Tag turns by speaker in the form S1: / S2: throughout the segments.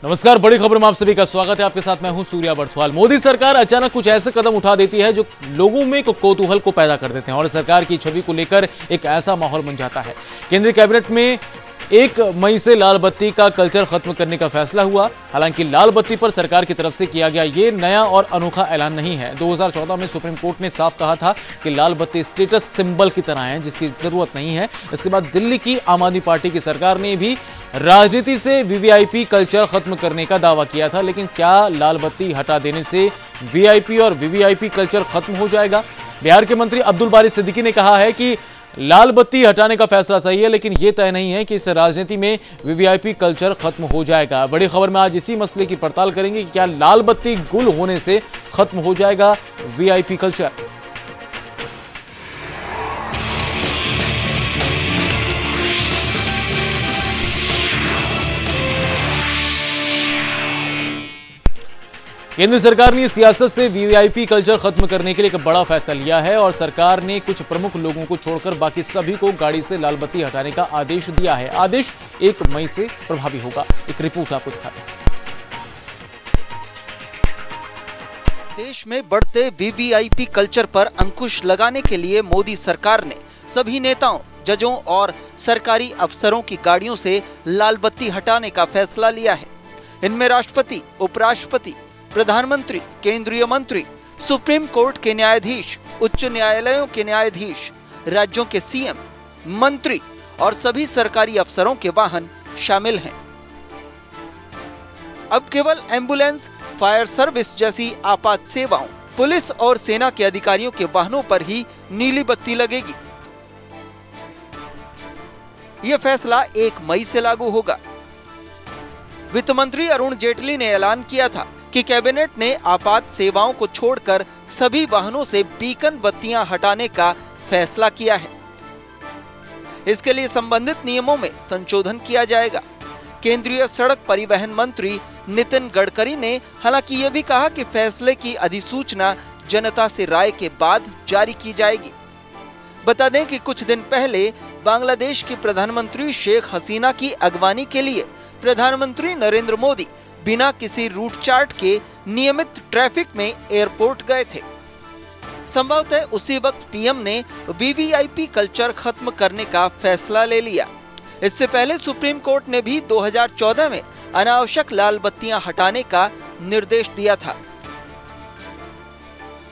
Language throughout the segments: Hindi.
S1: नमस्कार, बड़ी खबर में आप सभी का स्वागत है। आपके साथ मैं हूं सूर्या बर्थवाल। मोदी सरकार अचानक कुछ ऐसे कदम उठा देती है जो लोगों में कौतूहल को पैदा कर देते हैं और सरकार की छवि को लेकर एक ऐसा माहौल बन जाता है। केंद्रीय कैबिनेट में 1 मई से लाल बत्ती का कल्चर खत्म करने का फैसला हुआ। हालांकि लाल बत्ती पर सरकार की तरफ से किया गया ये नया और अनोखा ऐलान नहीं है। 2014 में सुप्रीम कोर्ट ने साफ कहा था कि लाल बत्ती स्टेटस सिंबल की तरह है, जिसकी जरूरत नहीं है। इसके बाद दिल्ली की आम आदमी पार्टी की सरकार ने भी राजनीति से वीवीआईपी कल्चर खत्म करने का दावा किया था। लेकिन क्या लाल बत्ती हटा देने से वीआईपी और वीवीआईपी कल्चर खत्म हो जाएगा? बिहार के मंत्री अब्दुल बारी सिद्दीकी ने कहा है कि लाल बत्ती हटाने का फैसला सही है, लेकिन यह तय नहीं है कि इस राजनीति में वीवीआईपी कल्चर खत्म हो जाएगा। बड़ी खबर में आज इसी मसले की पड़ताल करेंगे कि क्या लाल बत्ती गुल होने से खत्म हो जाएगा वीआईपी कल्चर। केंद्र सरकार ने सियासत से वीवीआईपी कल्चर खत्म करने के लिए एक बड़ा फैसला लिया है और सरकार ने कुछ प्रमुख लोगों को छोड़कर बाकी सभी को गाड़ी से लाल बत्ती हटाने का आदेश दिया है। आदेश 1 मई से प्रभावी होगा। एक रिपोर्ट आपको दिखाते हैं।
S2: देश में बढ़ते वीवीआईपी कल्चर पर अंकुश लगाने के लिए मोदी सरकार ने सभी नेताओं, जजों और सरकारी अफसरों की गाड़ियों से लाल बत्ती हटाने का फैसला लिया है। इनमें राष्ट्रपति, उपराष्ट्रपति, प्रधानमंत्री, केंद्रीय मंत्री, सुप्रीम कोर्ट के न्यायाधीश, उच्च न्यायालयों के न्यायाधीश, राज्यों के सीएम, मंत्री और सभी सरकारी अफसरों के वाहन शामिल हैं। अब केवल एम्बुलेंस, फायर सर्विस जैसी आपात सेवाओं, पुलिस और सेना के अधिकारियों के वाहनों पर ही नीली बत्ती लगेगी। यह फैसला 1 मई से लागू होगा। वित्त मंत्री अरुण जेटली ने ऐलान किया था कि कैबिनेट ने आपात सेवाओं को छोड़कर सभी वाहनों से बीकन बत्तियां हटाने का फैसला किया है। इसके लिए संबंधित नियमों में संशोधन किया जाएगा। केंद्रीय सड़क परिवहन मंत्री नितिन गडकरी ने हालांकि यह भी कहा कि फैसले की अधिसूचना जनता से राय के बाद जारी की जाएगी। बता दें कि कुछ दिन पहले बांग्लादेश की प्रधानमंत्री शेख हसीना की अगवानी के लिए प्रधानमंत्री नरेंद्र मोदी बिना किसी रूट चार्ट के नियमित ट्रैफिक में एयरपोर्ट गए थे। संभवतः उसी वक्त पीएम ने वीवीआईपी कल्चर खत्म करने का फैसला ले लिया। इससे पहले सुप्रीम कोर्ट ने भी 2014 में अनावश्यक लाल बत्तियां हटाने का निर्देश दिया था।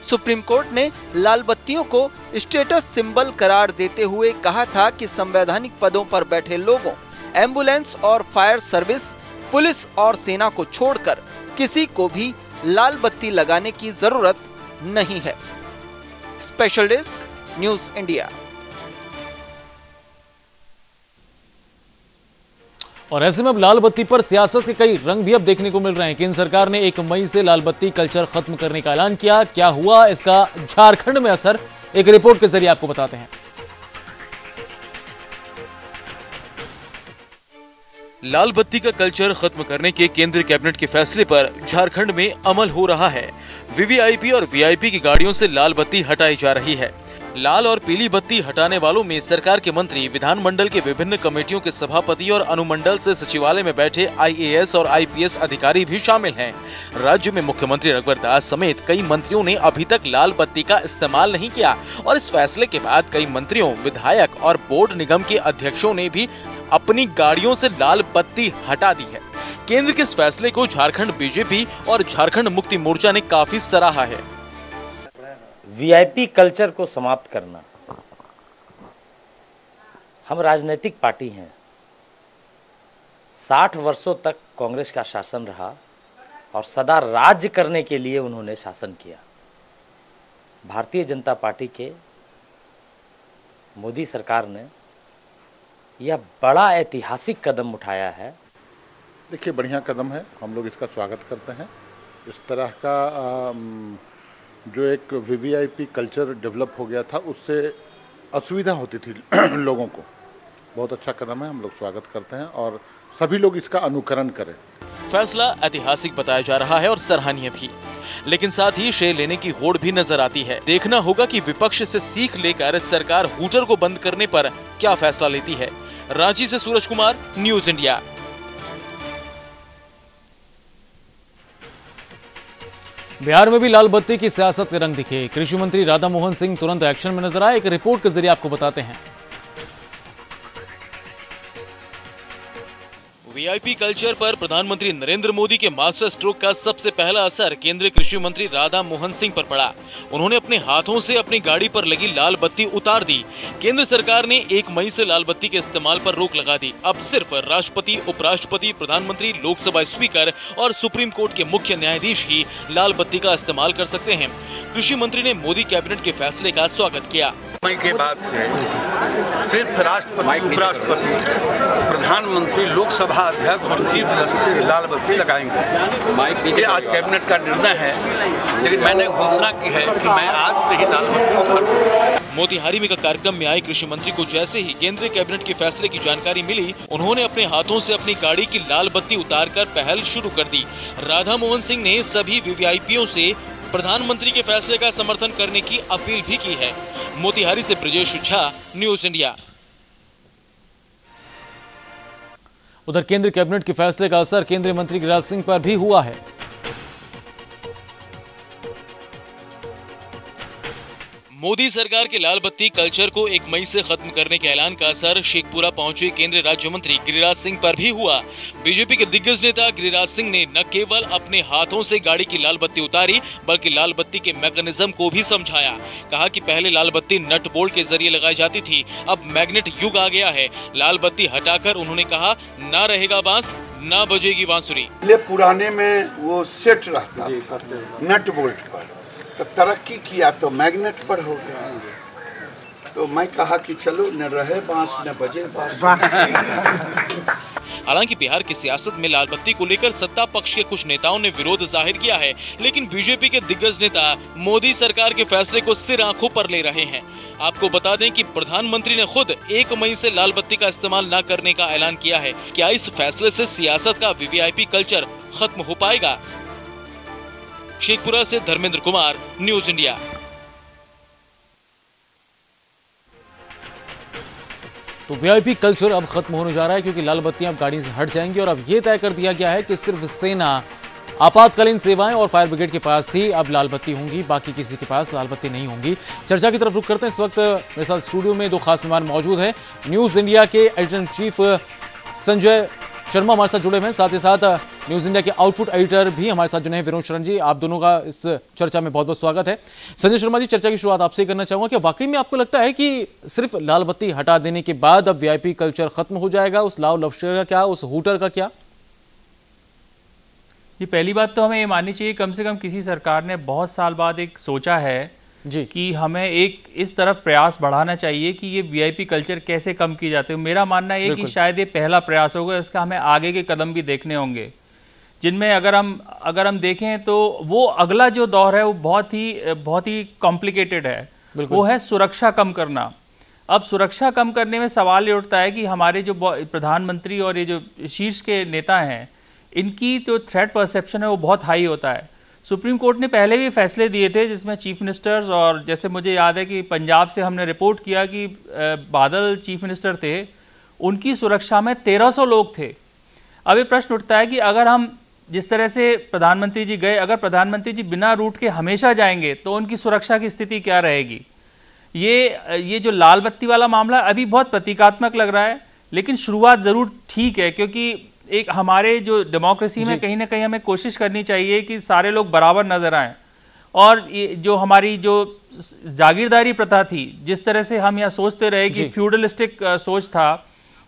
S2: सुप्रीम कोर्ट ने लाल बत्तियों को स्टेटस सिंबल करार देते हुए कहा था कि संवैधानिक पदों पर बैठे लोगों, एम्बुलेंस और फायर सर्विस, पुलिस और सेना को छोड़कर किसी को भी लाल बत्ती लगाने की जरूरत नहीं है। Special desk, news India.
S1: और ऐसे में अब लाल बत्ती पर सियासत के कई रंग भी अब देखने को मिल रहे हैं। केंद्र सरकार ने 1 मई से लाल बत्ती कल्चर खत्म करने का ऐलान किया। क्या हुआ इसका झारखंड में असर, एक रिपोर्ट के जरिए आपको बताते हैं।
S3: लाल बत्ती का कल्चर खत्म करने के केंद्रीय कैबिनेट के फैसले पर झारखंड में अमल हो रहा है। वीवीआईपी और वीआईपी की गाड़ियों से लाल बत्ती हटाई जा रही है। लाल और पीली बत्ती हटाने वालों में सरकार के मंत्री, विधानमंडल के विभिन्न कमेटियों के सभापति और अनुमंडल से सचिवालय में बैठे आईएएस और आईपीएस अधिकारी भी शामिल हैं। राज्य में मुख्यमंत्री रघुवर दास समेत कई मंत्रियों ने अभी तक लाल बत्ती का इस्तेमाल नहीं किया और इस फैसले के बाद कई मंत्रियों, विधायक और बोर्ड निगम के अध्यक्षों ने भी अपनी गाड़ियों से लाल बत्ती हटा दी है। केंद्र के इस फैसले को झारखंड बीजेपी और झारखंड मुक्ति मोर्चा ने काफी सराहा है।
S4: वीआईपी कल्चर को समाप्त करना, हम राजनीतिक पार्टी हैं। 60 वर्षों तक कांग्रेस का शासन रहा और सदा राज्य करने के लिए उन्होंने शासन किया। भारतीय जनता पार्टी के मोदी सरकार ने यह बड़ा ऐतिहासिक कदम उठाया है।
S5: देखिए, बढ़िया कदम है, हम लोग इसका स्वागत करते हैं। इस तरह का जो एक वीवीआईपी कल्चर डेवलप हो गया था, उससे असुविधा होती थी लोगों को। बहुत अच्छा कदम है, हम लोग स्वागत करते हैं और सभी लोग इसका अनुकरण करें।
S3: फैसला ऐतिहासिक बताया जा रहा है और सराहनीय भी, लेकिन साथ ही श्रेय लेने की होड़ भी नजर आती है। देखना होगा कि विपक्ष से सीख लेकर सरकार हूटर को बंद करने पर क्या फैसला लेती है। रांची से सूरज कुमार, न्यूज़ इंडिया।
S1: बिहार में भी लाल बत्ती की सियासत के रंग दिखे। कृषि मंत्री राधा मोहन सिंह तुरंत एक्शन में नजर आए। एक रिपोर्ट के जरिए आपको बताते हैं।
S3: वीआईपी कल्चर पर प्रधानमंत्री नरेंद्र मोदी के मास्टर स्ट्रोक का सबसे पहला असर केंद्रीय कृषि मंत्री राधा मोहन सिंह पर पड़ा। उन्होंने अपने हाथों से अपनी गाड़ी पर लगी लाल बत्ती उतार दी। केंद्र सरकार ने 1 मई से लाल बत्ती के इस्तेमाल पर रोक लगा दी। अब सिर्फ राष्ट्रपति, उपराष्ट्रपति, प्रधानमंत्री, लोकसभा स्पीकर और सुप्रीम कोर्ट के मुख्य न्यायाधीश ही लाल बत्ती का इस्तेमाल कर सकते हैं। कृषि मंत्री ने मोदी कैबिनेट के फैसले का स्वागत किया।
S6: मई के बाद से सिर्फ राष्ट्रपति, उपराष्ट्रपति, प्रधानमंत्री, लोकसभा अध्यक्ष और चीफ जस्टिस से लाल बत्ती लगाएंगे। ये आज कैबिनेट का निर्णय है, लेकिन मैंने घोषणा की है कि मैं आज से ही लाल बत्ती उतारूंगा।
S3: मोतिहारी में कार्यक्रम में आए कृषि मंत्री को जैसे ही केंद्रीय कैबिनेट के फैसले की जानकारी मिली, उन्होंने अपने हाथों से अपनी गाड़ी की लाल बत्ती उतारकर पहल शुरू कर दी। राधा मोहन सिंह ने सभी वीवीआईपीओ से प्रधानमंत्री के फैसले का समर्थन करने की अपील भी की है। मोतिहारी से ब्रजेश झा, न्यूज इंडिया।
S1: उधर केंद्रीय कैबिनेट के फैसले का असर केंद्रीय मंत्री गिरिराज सिंह पर भी हुआ है।
S3: मोदी सरकार के लाल बत्ती कल्चर को 1 मई से खत्म करने के ऐलान का असर शेखपुरा पहुंचे केंद्रीय राज्य मंत्री गिरिराज सिंह पर भी हुआ। बीजेपी के दिग्गज नेता गिरिराज सिंह ने न केवल अपने हाथों से गाड़ी की लाल बत्ती उतारी, बल्कि लाल बत्ती के मैकेनिज्म को भी समझाया। कहा कि पहले लाल बत्ती नट बोल्ट के जरिए लगाई जाती थी, अब मैग्नेट युग आ गया है। लाल बत्ती हटाकर उन्होंने कहा, ना रहेगा बांस, ना बजेगी बांसुरी।
S7: पुराने में वो सेट रहता नट बोल्ट पर, तो तरक्की किया तो मैग्नेट पर हो गया। तो मैं कहा कि चलो न रहे बांस न बजे बांस।
S3: हालांकि बिहार की सियासत में लाल बत्ती को लेकर सत्ता पक्ष के कुछ नेताओं ने विरोध जाहिर किया है, लेकिन बीजेपी के दिग्गज नेता मोदी सरकार के फैसले को सिर आंखों पर ले रहे हैं। आपको बता दें कि प्रधानमंत्री ने खुद 1 मई से लाल बत्ती का इस्तेमाल न करने का ऐलान किया है। क्या इस फैसले से सियासत का वीवीआईपी कल्चर खत्म हो पाएगा? शेखपुरा से धर्मेंद्र कुमार, न्यूज इंडिया।
S1: तो वीआईपी कल्चर अब खत्म होने जा रहा है, क्योंकि लाल बत्तियां अब गाड़ी से हट जाएंगी और अब यह तय कर दिया गया है कि सिर्फ सेना, आपातकालीन सेवाएं और फायर ब्रिगेड के पास ही अब लाल बत्ती होंगी, बाकी किसी के पास लाल बत्ती नहीं होंगी। चर्चा की तरफ रुख करते हैं। इस वक्त मेरे साथ स्टूडियो में 2 खास मेहमान मौजूद हैं। न्यूज इंडिया के editor in chief Sanjay Sharma हमारे साथ जुड़े हुए हैं, साथ ही साथ न्यूज इंडिया के आउटपुट एडिटर भी हमारे साथ जुड़े हैं, विनोद शरण जी। आप दोनों का इस चर्चा में बहुत बहुत स्वागत है। संजय शर्मा जी, चर्चा की शुरुआत आपसे ही करना चाहूंगा कि वाकई में आपको लगता है कि सिर्फ लाल बत्ती हटा देने के बाद अब वीआईपी कल्चर खत्म हो जाएगा? उस लाव लश्कर का क्या, उस हूटर का क्या?
S8: जी, पहली बात तो हमें ये माननी चाहिए, कम से कम किसी सरकार ने बहुत साल बाद एक सोचा है
S1: जी
S8: कि हमें एक इस तरफ प्रयास बढ़ाना चाहिए कि ये वीआईपी कल्चर कैसे कम की जाते हैं। मेरा मानना है कि शायद ये पहला प्रयास होगा, इसका हमें आगे के कदम भी देखने होंगे, जिनमें अगर हम देखें तो वो अगला जो दौर है वो बहुत ही कॉम्प्लिकेटेड है। वो है सुरक्षा कम करना। अब सुरक्षा कम करने में सवाल ये उठता है कि हमारे जो प्रधानमंत्री और ये जो शीर्ष के नेता हैं, इनकी जो थ्रेट परसेप्शन है वो बहुत हाई होता है। सुप्रीम कोर्ट ने पहले भी फैसले दिए थे जिसमें चीफ मिनिस्टर्स, और जैसे मुझे याद है कि पंजाब से हमने रिपोर्ट किया कि बादल चीफ मिनिस्टर थे, उनकी सुरक्षा में 1300 लोग थे। अब ये प्रश्न उठता है कि अगर हम जिस तरह से प्रधानमंत्री जी गए, अगर प्रधानमंत्री जी बिना रूट के हमेशा जाएंगे तो उनकी सुरक्षा की स्थिति क्या रहेगी? ये जो लाल बत्ती वाला मामला अभी बहुत प्रतीकात्मक लग रहा है, लेकिन शुरुआत जरूर ठीक है, क्योंकि एक हमारे जो डेमोक्रेसी में कहीं ना कहीं हमें कोशिश करनी चाहिए कि सारे लोग बराबर नजर आएं। और ये जो हमारी जो जागीरदारी प्रथा थी, जिस तरह से हम यहाँ सोचते रहे कि फ्यूडलिस्टिक सोच था,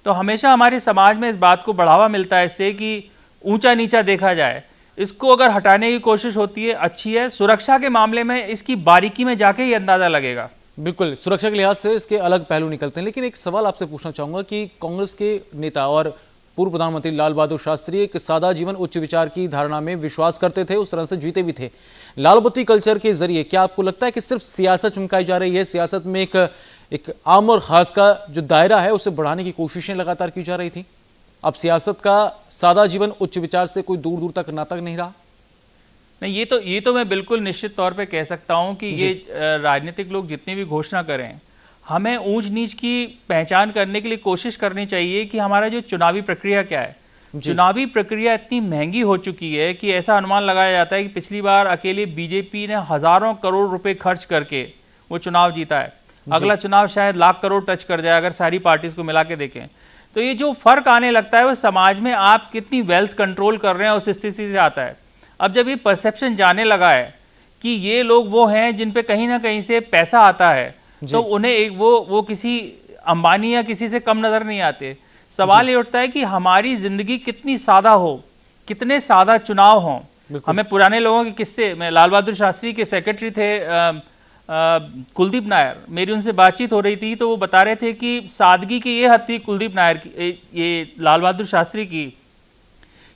S8: तो हमेशा हमारे समाज में इस बात को बढ़ावा मिलता है इससे कि ऊंचा नीचा देखा जाए। इसको अगर हटाने की कोशिश होती है, अच्छी है। सुरक्षा के मामले में इसकी बारीकी में जाके ही अंदाजा लगेगा।
S1: बिल्कुल, सुरक्षा के लिहाज से इसके अलग पहलू निकलते हैं, लेकिन एक सवाल आपसे पूछना चाहूंगा कि कांग्रेस के नेता और पूर्व प्रधानमंत्री लाल बहादुर शास्त्री एक सादा जीवन उच्च विचार की धारणा में विश्वास करते थे, उस तरह से जीते भी थे। लाल बत्ती कल्चर के जरिए क्या आपको लगता है कि सिर्फ सियासत चमकाई जा रही है? सियासत में एक आम और खास का जो दायरा है उसे बढ़ाने की कोशिशें लगातार की जा रही थी। अब सियासत का सादा जीवन उच्च विचार से कोई दूर दूर तक नाता नहीं रहा?
S8: नहीं, ये तो मैं बिल्कुल निश्चित तौर पे कह सकता हूं कि ये राजनीतिक लोग जितनी भी घोषणा करें, हमें ऊंच नीच की पहचान करने के लिए कोशिश करनी चाहिए कि हमारा जो चुनावी प्रक्रिया क्या है। चुनावी प्रक्रिया इतनी महंगी हो चुकी है कि ऐसा अनुमान लगाया जाता है कि पिछली बार अकेले बीजेपी ने हजारों करोड़ रुपए खर्च करके वो चुनाव जीता है। अगला चुनाव शायद लाख करोड़ टच कर जाए अगर सारी पार्टीज को मिला के देखें। तो ये जो फर्क आने लगता है वो समाज में आप कितनी वेल्थ कंट्रोल कर रहे हैं उस स्थिति से आता है। अब जब ये परसेप्शन जाने लगा है कि ये लोग वो हैं जिन पे कहीं ना कहीं से पैसा आता है, तो उन्हें एक वो किसी अंबानी या किसी से कम नजर नहीं आते। सवाल ये उठता है कि हमारी जिंदगी कितनी सादा हो, कितने सादा चुनाव हों। हमें पुराने लोगों के किस्से, मैं लाल बहादुर शास्त्री के सेक्रेटरी थे कुलदीप नायर, मेरी उनसे बातचीत हो रही थी तो वो बता रहे थे कि सादगी की ये हद थी कुलदीप नायर की, ये लाल बहादुर शास्त्री की,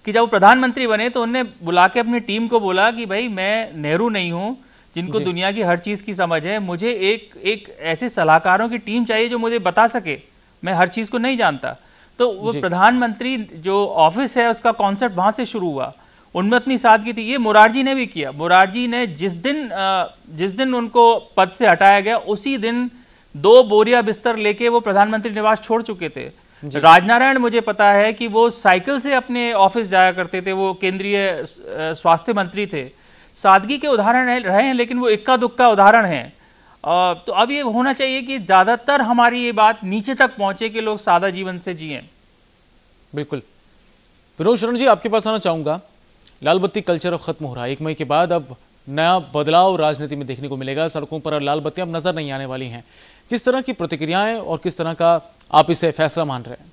S8: कि जब वो प्रधानमंत्री बने तो उन्होंने बुला के अपनी टीम को बोला कि भाई मैं नेहरू नहीं हूं जिनको दुनिया की हर चीज की समझ है, मुझे एक ऐसे सलाहकारों की टीम चाहिए जो मुझे बता सके, मैं हर चीज को नहीं जानता। तो वो प्रधानमंत्री जो ऑफिस है उसका कॉन्सेप्ट वहां से शुरू हुआ, उनमें इतनी सादगी थी। ये मोरारजी ने भी किया। मोरारजी ने जिस दिन उनको पद से हटाया गया उसी दिन 2 बोरिया बिस्तर लेके वो प्रधानमंत्री निवास छोड़ चुके थे। राजनारायण मुझे पता है कि वो साइकिल से अपने ऑफिस जाया करते थे, वो केंद्रीय स्वास्थ्य मंत्री थे। सादगी के उदाहरण रहे हैं लेकिन वो इक्का दुक्का उदाहरण है। तो अब ये होना चाहिए कि ज्यादातर हमारी ये बात नीचे तक पहुंचे कि लोग सादा जीवन से जिएं।
S1: बिल्कुल। विनोद शरण जी, आपके पास आना चाहूंगा। लाल बत्ती कल्चर अब खत्म हो रहा है। 1 मई के बाद अब नया बदलाव राजनीति में देखने को मिलेगा। सड़कों पर लाल बत्तियां अब नजर नहीं आने वाली हैं। किस तरह की प्रतिक्रियाएं और किस तरह का आप इसे फैसला मान रहे हैं?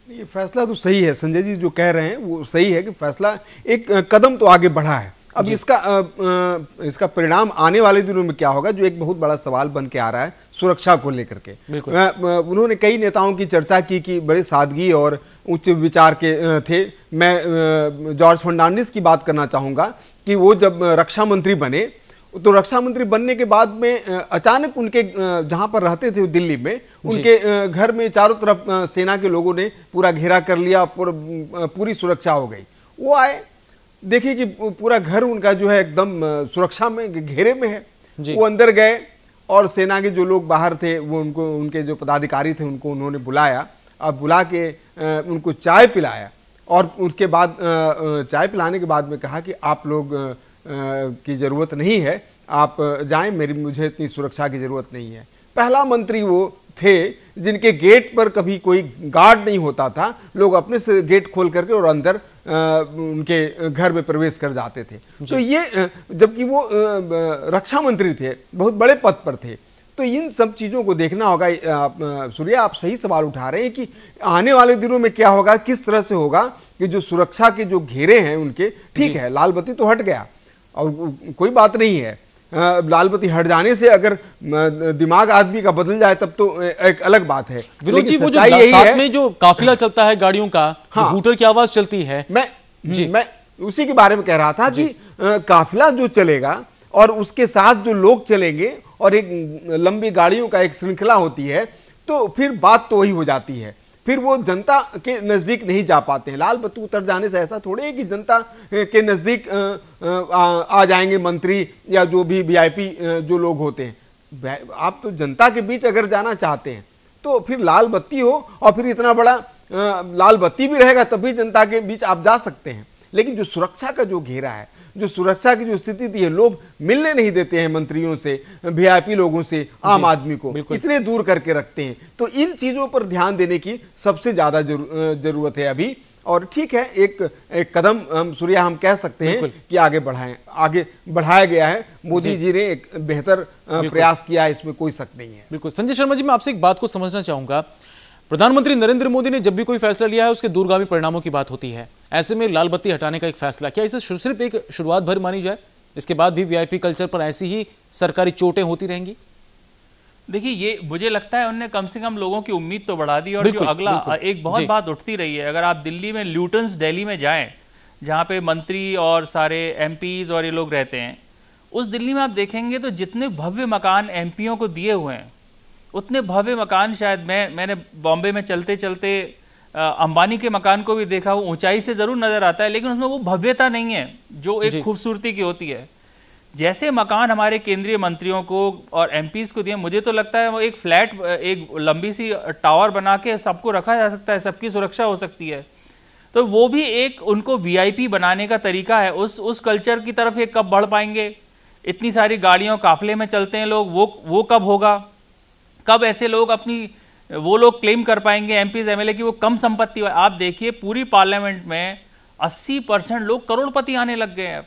S9: ये फैसला तो सही है, संजय जी जो कह रहे हैं वो सही है कि फैसला एक कदम तो आगे बढ़ा है। अब इसका परिणाम आने वाले दिनों में क्या होगा, जो एक बहुत बड़ा सवाल बन के आ रहा है सुरक्षा को लेकर के। उन्होंने कई नेताओं की चर्चा की कि बड़े सादगी और उच्च विचार के थे। मैं जॉर्ज फर्नांडिस की बात करना चाहूंगा कि वो जब रक्षा मंत्री बने तो रक्षा मंत्री बनने के बाद में अचानक उनके जहां पर रहते थे दिल्ली में, उनके घर में चारों तरफ सेना के लोगों ने पूरा घेरा कर लिया, पूरी सुरक्षा हो गई। वो आए, देखिए कि पूरा घर उनका जो है एकदम सुरक्षा में घेरे में है। वो अंदर गए और सेना के जो लोग बाहर थे वो उनके जो पदाधिकारी थे उनको उन्होंने बुलाया, अब बुला के उनको चाय पिलाया और उसके बाद चाय पिलाने के बाद में कहा कि आप लोग की जरूरत नहीं है, आप जाएं, मुझे इतनी सुरक्षा की जरूरत नहीं है। पहला मंत्री वो थे जिनके गेट पर कभी कोई गार्ड नहीं होता था, लोग अपने से गेट खोल करके और अंदर उनके घर में प्रवेश कर जाते थे। तो ये जबकि वो रक्षा मंत्री थे, बहुत बड़े पद पर थे। तो इन सब चीजों को देखना होगा। सूर्या, आप सही सवाल उठा रहे हैं कि आने वाले दिनों में क्या होगा, किस तरह से होगा कि जो सुरक्षा के जो घेरे हैं उनके, ठीक है लाल बत्ती तो हट गया और कोई बात नहीं है, लाल बत्ती हट जाने से अगर दिमाग आदमी का बदल जाए तब तो एक अलग बात है।
S1: विनोद जी, वो जो साथ में जो काफिला चलता है गाड़ियों का, हाँ, हूटर की आवाज चलती है,
S9: मैं उसी के बारे में कह रहा था कि काफिला जो चलेगा और उसके साथ जो लोग चलेंगे और एक लंबी गाड़ियों का एक श्रृंखला होती है, तो फिर बात तो वही हो जाती है, फिर वो जनता के नजदीक नहीं जा पाते हैं। लाल बत्ती उतर जाने से ऐसा थोड़े है कि जनता के नजदीक आ जाएंगे मंत्री या जो भी वीआईपी जो लोग होते हैं। आप तो जनता के बीच अगर जाना चाहते हैं तो फिर लाल बत्ती हो और फिर इतना बड़ा लाल बत्ती भी रहेगा तभी जनता के बीच आप जा सकते हैं। लेकिन जो सुरक्षा का जो घेरा है, जो सुरक्षा की जो स्थिति थी, लोग मिलने नहीं देते हैं मंत्रियों से, वीआईपी लोगों से, आम आदमी को इतने दूर करके रखते हैं। तो इन चीजों पर ध्यान देने की सबसे ज्यादा जरूरत है अभी। और ठीक है, एक कदम हम सूर्या हम कह सकते हैं कि आगे बढ़ाया गया है। मोदी जी ने एक बेहतर प्रयास किया है, इसमें कोई शक नहीं है।
S1: बिल्कुल। संजय शर्मा जी, मैं आपसे एक बात को समझना चाहूंगा। प्रधानमंत्री नरेंद्र मोदी ने जब भी कोई फैसला लिया है उसके दूरगामी परिणामों की बात होती है। ऐसे में लाल बत्ती हटाने का एक फैसला, क्या इसे सिर्फ एक शुरुआत भर मानी जाए? इसके बाद भी वीआईपी कल्चर पर ऐसी ही सरकारी चोटें होती रहेंगी?
S8: देखिए, ये मुझे लगता है उन्होंने कम से कम लोगों की उम्मीद तो बढ़ा दी। और जो अगला एक बहुत बात उठती रही है, अगर आप दिल्ली में ल्यूटन्स दिल्ली में जाएं जहां पे मंत्री और सारे एमपीज और ये लोग रहते हैं, उस दिल्ली में आप देखेंगे तो जितने भव्य मकान एमपीओं को दिए हुए हैं उतने भव्य मकान शायद मैंने बॉम्बे में चलते चलते अंबानी के मकान को भी देखा। वो ऊंचाई से जरूर नजर आता है लेकिन उसमें वो भव्यता नहीं है जो एक खूबसूरती की होती है। जैसे मकान हमारे केंद्रीय मंत्रियों को और एमपीज को दिए, मुझे तो लगता है वो एक एक लंबी सी टावर बना के सबको रखा जा सकता है, सबकी सुरक्षा हो सकती है। तो वो भी एक उनको वीआईपी बनाने का तरीका है। उस कल्चर की तरफ ये कब बढ़ पाएंगे? इतनी सारी गाड़ियों काफिले में चलते हैं लोग, वो कब होगा? कब ऐसे लोग वो लोग क्लेम कर पाएंगे एमपीज एमएलए की वो कम संपत्ति? आप देखिए पूरी पार्लियामेंट में 80% लोग करोड़पति आने लग गए हैं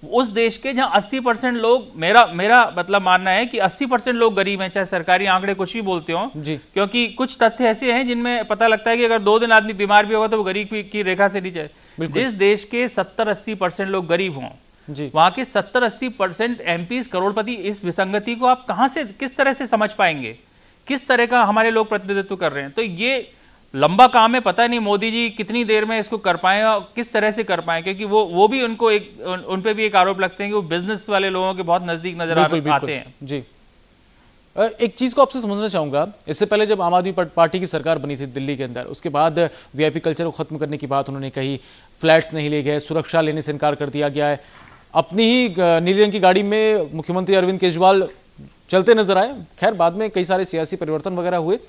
S8: उस देश के, जहां 80% लोग, मेरा मतलब मानना है कि 80% लोग गरीब हैं, चाहे सरकारी आंकड़े कुछ भी बोलते हो, क्योंकि कुछ तथ्य ऐसे हैं जिनमें पता लगता है कि अगर 2 दिन आदमी बीमार भी होगा तो वो गरीब की रेखा से नीचे। जिस देश के 70-80% लोग गरीब हों, वहां के 70-80% एमपीज करोड़पति, इस विसंगति को आप कहां से, किस तरह से समझ पाएंगे? किस तरह का हमारे लोग प्रतिनिधित्व कर रहे हैं? तो ये लंबा काम है, पता नहीं मोदी जी कितनी देर में इसको कर पाए और किस तरह से कर पाए, क्योंकि वो भी उन पे भी एक आरोप लगते हैं कि वो बिजनेस वाले लोगों के बहुत नजदीक नजर आते हैं। जी,
S1: एक चीज को आपसे समझना चाहूंगा, इससे पहले जब आम आदमी पार्टी की सरकार बनी थी दिल्ली के अंदर, उसके बाद वीआईपी कल्चर को खत्म करने की बात उन्होंने कही, फ्लैट्स नहीं ले गए, सुरक्षा लेने से इनकार कर दिया गया है, अपनी ही नीले रंग की गाड़ी में मुख्यमंत्री अरविंद केजरीवाल चलते नजर आए। खैर बाद में कई सारे सियासी परिवर्तन वगैरह हुए।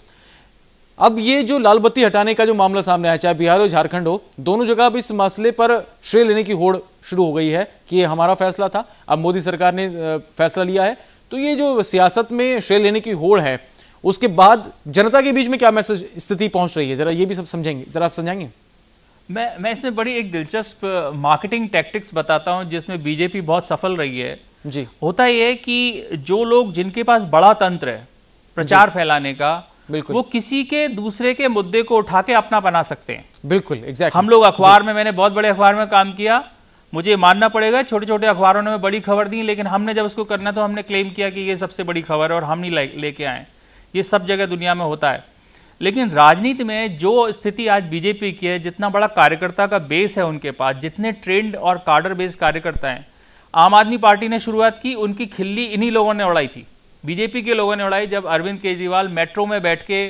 S1: अब ये जो लाल बत्ती हटाने का जो मामला सामने आया, चाहे बिहार और झारखंड हो, दोनों जगह अब इस मसले पर श्रेय लेने की होड़ शुरू हो गई है कि ये हमारा फैसला था, अब मोदी सरकार ने फैसला लिया है। तो ये जो सियासत में श्रेय लेने की होड़ है, उसके बाद जनता के बीच में क्या मैसेज स्थिति पहुंच रही है, जरा ये भी सब समझेंगे, जरा आप समझाएंगे।
S8: मैं इसमें बड़ी एक दिलचस्प मार्केटिंग टैक्टिक्स बताता हूं जिसमें बीजेपी बहुत सफल रही है।
S1: जी,
S8: होता यह है कि जो लोग, जिनके पास बड़ा तंत्र है प्रचार फैलाने का, वो किसी के दूसरे के मुद्दे को उठा के अपना बना सकते हैं।
S1: बिल्कुल, एग्जैक्टली।
S8: हम लोग अखबार में, मैंने बहुत बड़े अखबार में काम किया, मुझे मानना पड़ेगा छोटे छोटे अखबारों ने बड़ी खबर दी, लेकिन हमने जब उसको करना तो हमने क्लेम किया कि ये सबसे बड़ी खबर है और हम नहीं लेके आए। ये सब जगह दुनिया में होता है। लेकिन राजनीति में जो स्थिति आज बीजेपी की है, जितना बड़ा कार्यकर्ता का बेस है उनके पास, जितने ट्रेंड और कार्डर बेस कार्यकर्ता हैं, आम आदमी पार्टी ने शुरुआत की, उनकी खिल्ली इन्हीं लोगों ने उड़ाई थी, बीजेपी के लोगों ने उड़ाई। जब अरविंद केजरीवाल मेट्रो में बैठ के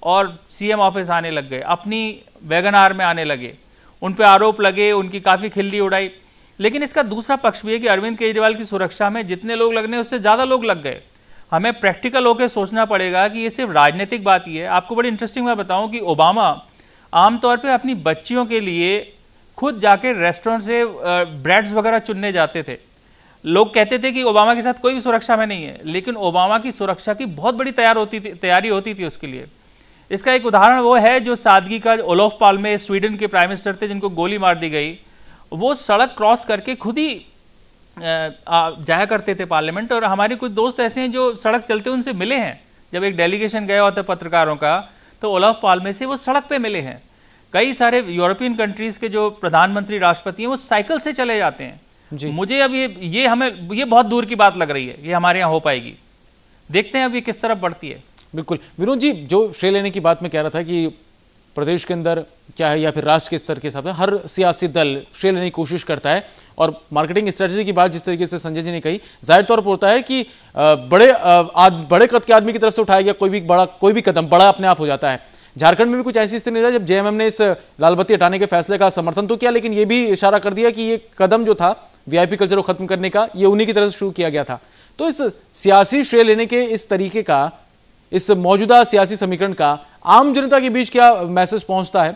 S8: और सीएम ऑफिस आने लग गए, अपनी वैगन आर में आने लगे, उन पे आरोप लगे, उनकी काफी खिल्ली उड़ाई। लेकिन इसका दूसरा पक्ष भी है कि अरविंद केजरीवाल की सुरक्षा में जितने लोग लगने उससे ज्यादा लोग लग गए। हमें प्रैक्टिकल होकर सोचना पड़ेगा कि ये सिर्फ राजनीतिक बात ही है। आपको बड़ी इंटरेस्टिंग मैं बताऊं कि ओबामा आमतौर पे अपनी बच्चियों के लिए खुद जाके रेस्टोरेंट से ब्रेड्स वगैरह चुनने जाते थे। लोग कहते थे कि ओबामा के साथ कोई भी सुरक्षा में नहीं है, लेकिन ओबामा की सुरक्षा की बहुत बड़ी तैयारी होती थी उसके लिए। इसका एक उदाहरण वो है जो सादगी का, ओलोफ पाल्मे स्वीडन के प्राइम मिनिस्टर थे जिनको गोली मार दी गई, वो सड़क क्रॉस करके खुद ही जाया करते थे पार्लियामेंट। और हमारे कुछ दोस्त ऐसे हैं जो सड़क चलते उनसे मिले हैं। जब एक डेलीगेशन गया होता पत्रकारों का, तो ओलोफ पाल्मे से वो सड़क पे मिले हैं। कई सारे यूरोपियन कंट्रीज के जो प्रधानमंत्री, राष्ट्रपति हैं, वो साइकिल से चले जाते हैं। मुझे अब ये बहुत दूर की बात लग रही है, ये हमारे यहाँ हो पाएगी। देखते हैं अब ये किस तरफ बढ़ती है।
S1: बिल्कुल विनोद जी, जो श्रेय लेने की बात मैं कह रहा था कि प्रदेश के अंदर चाहे या फिर राष्ट्र के स्तर के हिसाब से हर सियासी दल श्रेय लेने की कोशिश करता है, और मार्केटिंग स्ट्रेटजी की बात जिस तरीके से संजय जी ने कही, जाहिर तौर पर होता है कि बड़े कद के आदमी की तरफ से उठाया गया कोई भी कदम बड़ा अपने आप हो जाता है। झारखंड में भी कुछ ऐसी स्थिति रही जब जेएमएम ने इस लाल बत्ती हटाने के फैसले का समर्थन तो किया, लेकिन ये भी इशारा कर दिया कि ये कदम जो था वीआईपी कल्चर को खत्म करने का, ये उन्हीं की तरफ से शुरू किया गया था। तो इस सियासी श्रेय लेने के इस तरीके का, इस मौजूदा सियासी समीकरण का आम जनता के बीच क्या मैसेज पहुंचता है?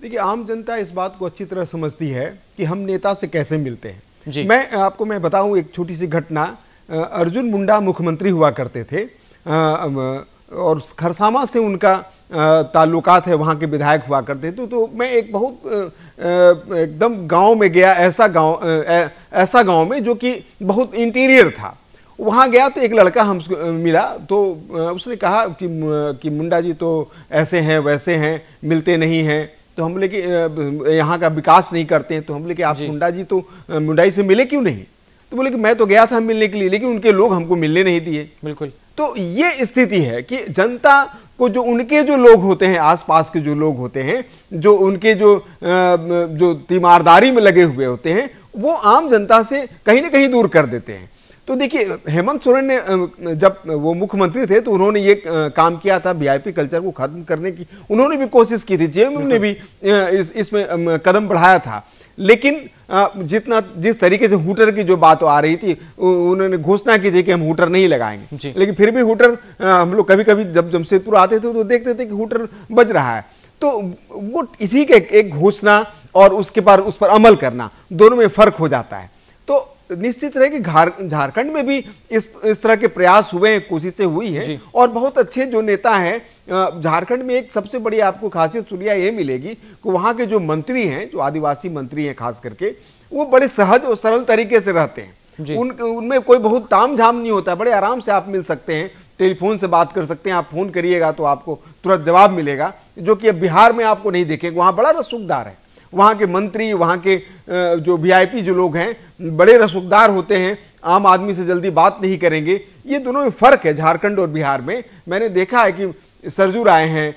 S9: देखिए, आम जनता इस बात को अच्छी तरह समझती है कि हम नेता से कैसे मिलते हैं
S1: जी।
S9: मैं बताऊं एक छोटी सी घटना। अर्जुन मुंडा मुख्यमंत्री हुआ करते थे और खरसामा से उनका ताल्लुकात है, वहाँ के विधायक हुआ करते थे। तो मैं एक बहुत एकदम गांव में गया, ऐसा गांव में जो कि बहुत इंटीरियर था। वहाँ गया तो एक लड़का हमसे मिला, तो उसने कहा कि मुंडा जी तो ऐसे हैं वैसे हैं, मिलते नहीं हैं। तो हम बोले कि यहाँ का विकास नहीं करते हैं। तो हम बोले कि आप मुंडा जी तो मुंडाई से मिले क्यों नहीं? तो बोले कि मैं तो गया था मिलने के लिए, लेकिन उनके लोग हमको मिलने नहीं दिए।
S1: बिल्कुल।
S9: तो ये स्थिति है कि जनता को, जो उनके जो लोग होते हैं, आसपास के जो लोग होते हैं, जो उनके जो तीमारदारी में लगे हुए होते हैं, वो आम जनता से कहीं ना कहीं दूर कर देते हैं। तो देखिए, हेमंत सोरेन ने जब वो मुख्यमंत्री थे तो उन्होंने ये काम किया था, वीआईपी कल्चर को खत्म करने की उन्होंने भी कोशिश की थी, जेएमएम ने भी इसमें कदम बढ़ाया था। लेकिन जिस तरीके से हूटर की जो बात आ रही थी, उन्होंने घोषणा की थी कि हम हूटर नहीं लगाएंगे, लेकिन फिर भी हूटर हम लोग कभी कभी जब जमशेदपुर आते थे तो देखते थे कि हूटर बज रहा है। तो वो ठीक है, एक घोषणा और उसके बाद उस पर अमल करना, दोनों में फर्क हो जाता है। तो निश्चित रहे कि झारखंड में भी इस तरह के प्रयास हुए हैं, कोशिशें हुई हैं, और बहुत अच्छे जो नेता हैं झारखंड में। एक सबसे बड़ी आपको खासियत सूर्या ये मिलेगी कि वहां के जो मंत्री हैं, जो आदिवासी मंत्री हैं खास करके, वो बड़े सहज और सरल तरीके से रहते हैं। उनमें कोई बहुत ताम झाम नहीं होता, बड़े आराम से आप मिल सकते हैं, टेलीफोन से बात कर सकते हैं, आप फोन करिएगा तो आपको तुरंत जवाब मिलेगा, जो कि बिहार में आपको नहीं देखेंगे। वहां बड़ा रसूखदार है, वहां के मंत्री, वहां के जो वीआईपी जो लोग हैं बड़े रसूखदार होते हैं, आम आदमी से जल्दी बात नहीं करेंगे। ये दोनों में फर्क है झारखंड और बिहार में। मैंने देखा है कि सरजूर आए हैं,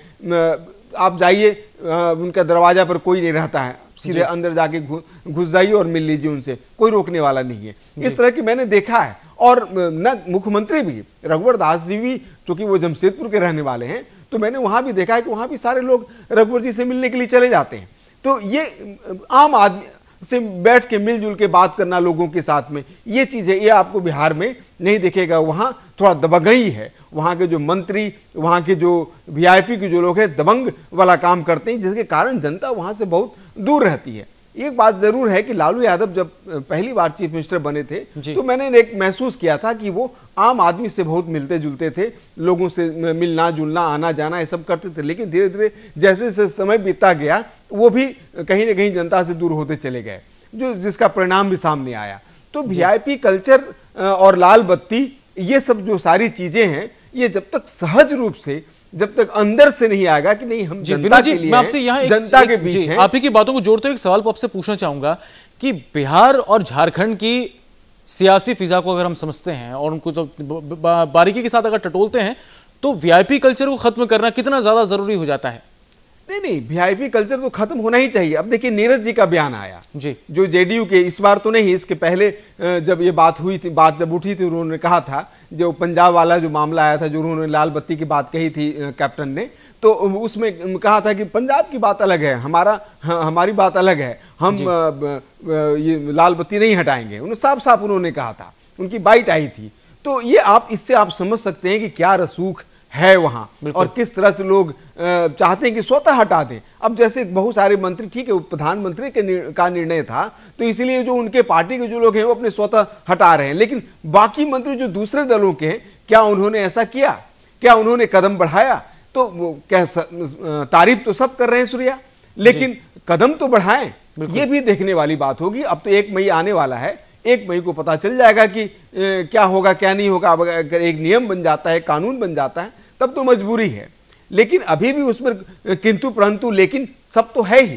S9: आप जाइए, उनका दरवाजा पर कोई नहीं रहता है, सीधे अंदर जाके घुस जाइए और मिल लीजिए उनसे, कोई रोकने वाला नहीं है। इस तरह की मैंने देखा है। और न मुख्यमंत्री भी, रघुवर दास जी भी, चूंकि वो जमशेदपुर के रहने वाले हैं, तो मैंने वहां भी देखा है कि वहां भी सारे लोग रघुवर जी से मिलने के लिए चले जाते हैं। तो ये आम आदमी से बैठ के मिलजुल के बात करना लोगों के साथ में, ये चीज है, ये आपको बिहार में नहीं दिखेगा। वहां थोड़ा दबंगई है, वहां के जो मंत्री, वहां के जो वीआईपी के जो लोग हैं दबंग वाला काम करते हैं, जिसके कारण जनता वहां से बहुत दूर रहती है। एक बात जरूर है कि लालू यादव जब पहली बार चीफ मिनिस्टर बने थे तो मैंने एक महसूस किया था कि वो आम आदमी से बहुत मिलते जुलते थे, लोगों से मिलना जुलना, आना जाना, ये सब करते थे। लेकिन धीरे धीरे जैसे जैसे समय बीतता गया, वो भी कहीं ना कहीं जनता से दूर होते चले गए, जिसका परिणाम भी सामने आया। तो वीआईपी कल्चर और लाल बत्ती, ये सब जो सारी चीजें हैं, ये जब तक सहज रूप से, जब तक अंदर से नहीं आएगा कि नहीं हम जनता के लिए,
S1: मैं आपसे यहाँ
S9: जनता के बीच हैं।
S1: आप ही की बातों को जोड़ते हुए एक सवाल आपसे पूछना चाहूंगा कि बिहार और झारखंड की सियासी फिजा को अगर हम समझते हैं और उनको तो बारीकी के साथ अगर टटोलते हैं, तो वीआईपी कल्चर को खत्म करना कितना ज्यादा जरूरी हो जाता है?
S9: नहीं, वीआईपी कल्चर तो खत्म होना ही चाहिए। अब देखिए नीरज जी का बयान आया
S1: जी,
S9: जो जेडीयू के, इस बार तो नहीं, इसके पहले जब ये बात हुई थी, बात जब उठी थी, उन्होंने कहा था, जो पंजाब वाला जो मामला आया था, जो उन्होंने लाल बत्ती की बात कही थी कैप्टन ने, तो उसमें कहा था कि पंजाब की बात अलग है, हमारी बात अलग है, हम ये लाल बत्ती नहीं हटाएंगे। उन्होंने साफ साफ उन्होंने कहा था, उनकी बाइट आई थी। तो ये आप इससे आप समझ सकते हैं कि क्या रसूख है वहां, और किस तरह से लोग चाहते हैं कि स्वतः हटा दें। अब जैसे बहुत सारे मंत्री, ठीक है, प्रधानमंत्री का निर्णय था, तो इसलिए जो उनके पार्टी के जो लोग हैं वो अपने स्वतः हटा रहे हैं, लेकिन बाकी मंत्री जो दूसरे दलों के हैं, क्या उन्होंने ऐसा किया? क्या उन्होंने कदम बढ़ाया? तो क्या तारीफ तो सब कर रहे हैं सूर्या, लेकिन कदम तो बढ़ाएं, ये भी देखने वाली बात होगी। अब तो 1 मई आने वाला है, 1 मई को पता चल जाएगा कि क्या होगा क्या नहीं होगा। अब अगर एक नियम बन जाता है, कानून बन जाता है, तब तो मजबूरी है, लेकिन अभी भी उसमें किंतु परंतु लेकिन सब तो है ही।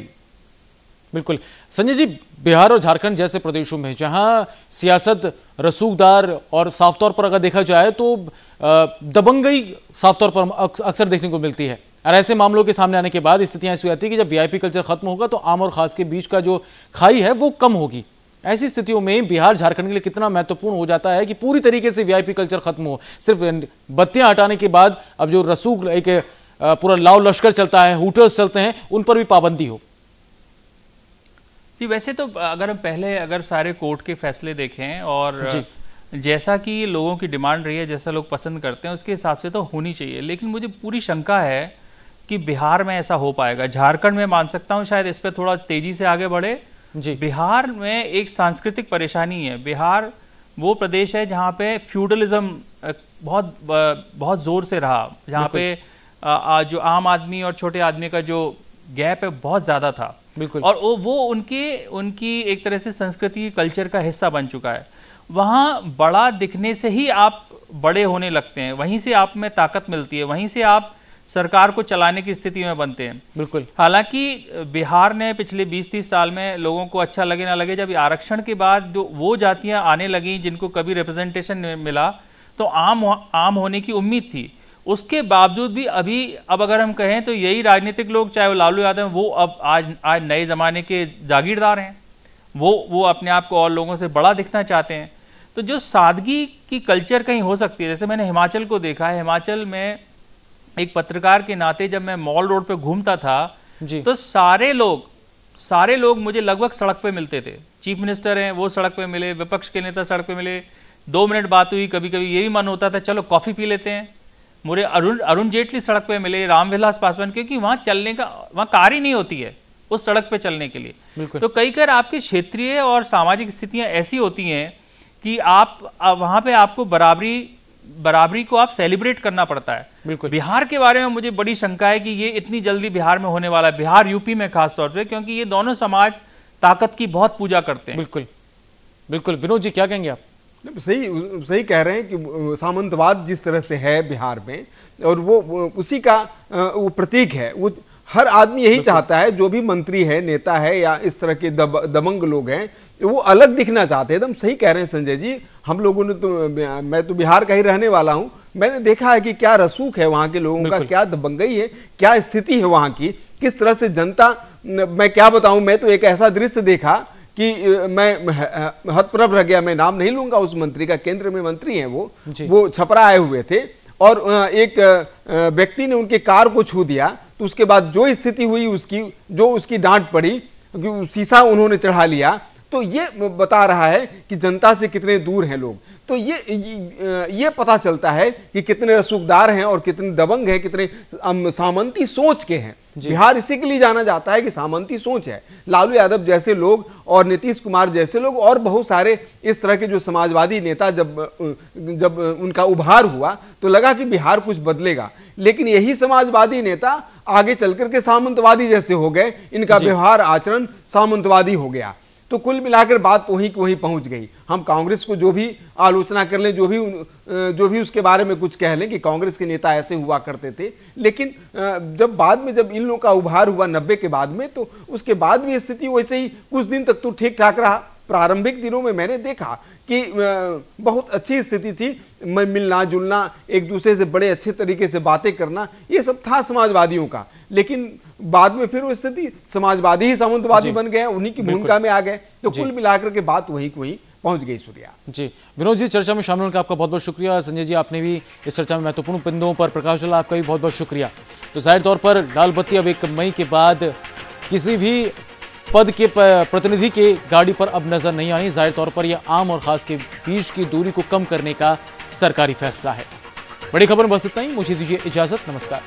S1: बिल्कुल संजय जी, बिहार और झारखंड जैसे प्रदेशों में जहां सियासत रसूखदार और साफ तौर पर अगर देखा जाए तो दबंगई साफ तौर पर अक्सर देखने को मिलती है, और ऐसे मामलों के सामने आने के बाद स्थितियां ऐसी आती है कि जब वीआईपी कल्चर खत्म होगा तो आम और खास के बीच का जो खाई है वो कम होगी। ऐसी स्थितियों में बिहार झारखंड के लिए कितना महत्वपूर्ण हो जाता है कि पूरी तरीके से वीआईपी कल्चर खत्म हो, सिर्फ बत्तियां हटाने के बाद अब जो रसूख एक पूरा लाव लश्कर चलता है, हुटर्स चलते हैं, उन पर भी पाबंदी हो।
S8: जी, वैसे तो अगर हम पहले अगर सारे कोर्ट के फैसले देखें और जैसा कि लोगों की डिमांड रही है, जैसा लोग पसंद करते हैं, उसके हिसाब से तो होनी चाहिए। लेकिन मुझे पूरी शंका है कि बिहार में ऐसा हो पाएगा। झारखंड में मान सकता हूँ शायद इस पर थोड़ा तेजी से आगे बढ़े। जी, बिहार में एक सांस्कृतिक परेशानी है। बिहार वो प्रदेश है जहाँ पे फ्यूडलिज्म बहुत जोर से रहा, जहाँ पे जो आम आदमी और छोटे आदमी का जो गैप है बहुत ज्यादा था। बिल्कुल, और वो उनकी एक तरह से संस्कृति कल्चर का हिस्सा बन चुका है। वहाँ बड़ा दिखने से ही आप बड़े होने लगते हैं, वहीं से आप में ताकत मिलती है, वहीं से आप सरकार को चलाने की स्थिति में बनते हैं। बिल्कुल, हालांकि बिहार ने पिछले 20-30 साल में लोगों को अच्छा लगे ना लगे, जब आरक्षण के बाद जो वो जातियां आने लगी जिनको कभी रिप्रेजेंटेशन मिला, तो आम होने की उम्मीद थी। उसके बावजूद भी अब अगर हम कहें तो यही राजनीतिक लोग, चाहे वो लालू यादव, वो अब आज नए जमाने के जागीरदार हैं। वो अपने आप को और लोगों से बड़ा दिखना चाहते हैं। तो जो सादगी की कल्चर कहीं हो सकती है, जैसे मैंने हिमाचल को देखा है। हिमाचल में एक पत्रकार के नाते जब मैं मॉल रोड पे घूमता था जी, तो सारे लोग मुझे लगभग सड़क पे मिलते थे। चीफ मिनिस्टर हैं वो सड़क पे मिले, विपक्ष के नेता सड़क पे मिले, 2 मिनट बात हुई, कभी कभी ये भी मन होता था चलो कॉफी पी लेते हैं। मुझे अरुण जेटली सड़क पे मिले, रामविलास पासवान, क्योंकि वहां चलने का, वहां कार ही नहीं होती है उस सड़क पे चलने के लिए। तो कई बार आपकी क्षेत्रीय और सामाजिक स्थितियां ऐसी होती हैं कि आप वहां पे आपको बराबरी को आप सेलिब्रेट करना पड़ता है। बिहार के बारे में मुझे बड़ी शंका है कि ये इतनी जल्दी बिहार में होने वाला है, बिहार यूपी में खास तौर पे, क्योंकि ये दोनों समाज ताकत की बहुत पूजा करते हैं।
S1: बिल्कुल बिल्कुल। विनोद जी क्या कहेंगे आप?
S9: सही कह रहे हैं कि सामंतवाद जिस तरह से है बिहार में, और वो उसी का वो प्रतीक है। वो हर आदमी यही चाहता है, जो भी मंत्री है, नेता है, या इस तरह के दबंग लोग हैं, वो अलग दिखना चाहते हैं। एकदम सही कह रहे हैं संजय जी। हम लोगों ने तो, मैं तो बिहार का ही रहने वाला हूं, मैंने देखा है कि क्या रसूख है वहां के लोगों का, क्या दबंगई है, क्या स्थिति है वहां की, किस तरह से जनता, मैं क्या बताऊं, मैं तो एक ऐसा दृश्य देखा कि मैं हतप्रभ रह गया। मैं नाम नहीं लूंगा उस मंत्री का, केंद्र में मंत्री हैं वो छपरा आए हुए थे, और एक व्यक्ति ने उनके कार को छू दिया, तो उसके बाद जो स्थिति हुई उसकी, जो उसकी डांट पड़ी, शीशा उन्होंने चढ़ा लिया, तो ये बता रहा है कि जनता से कितने दूर हैं लोग। तो ये पता चलता है कि कितने रसूखदार हैं और कितने दबंग हैं, कितने सामंती सोच के हैं। बिहार इसी के लिए जाना जाता है कि सामंती सोच है। लालू यादव जैसे लोग और नीतीश कुमार जैसे लोग और बहुत सारे इस तरह के जो समाजवादी नेता जब उनका उभार हुआ तो लगा कि बिहार कुछ बदलेगा, लेकिन यही समाजवादी नेता आगे चल करके सामंतवादी जैसे हो गए। इनका व्यवहार आचरण सामंतवादी हो गया। तो कुल मिलाकर बात वहीं की वहीं पहुंच गई। हम कांग्रेस को जो भी आलोचना कर लें, जो भी उसके बारे में कुछ कह लें कि कांग्रेस के नेता ऐसे हुआ करते थे, लेकिन जब बाद में जब इन लोगों का उभार हुआ 90 के बाद में, तो उसके बाद भी स्थिति वैसे ही कुछ दिन तक तो ठीक ठाक रहा। प्रारंभिक दिनों में मैंने देखा कि बहुत अच्छी स्थिति थी, मिलना जुलना, एक दूसरे से बड़े अच्छे तरीके से बातें करना, ये सब था समाजवादियों का। लेकिन बाद में फिर वो स्थिति समाजवादी ही सामंतवादी बन गए, उन्हीं की भूमिका में आ गए। तो कुल मिलाकर के बात वहीं पहुंच गई। सूर्या
S1: जी, विनोद जी चर्चा में शामिल होने का आपका बहुत बहुत शुक्रिया। संजय जी आपने भी इस चर्चा में महत्वपूर्ण बिंदुओं पर प्रकाश डाला, आपका भी बहुत बहुत शुक्रिया। तो जाहिर तौर पर लाल बत्ती अब 1 मई के बाद किसी भी पद के प्रतिनिधि के गाड़ी पर अब नजर नहीं आनी। जाहिर तौर पर यह आम और खास के बीच की दूरी को कम करने का सरकारी फैसला है। बड़ी खबर में बस इतना ही, मुझे दीजिए इजाजत, नमस्कार।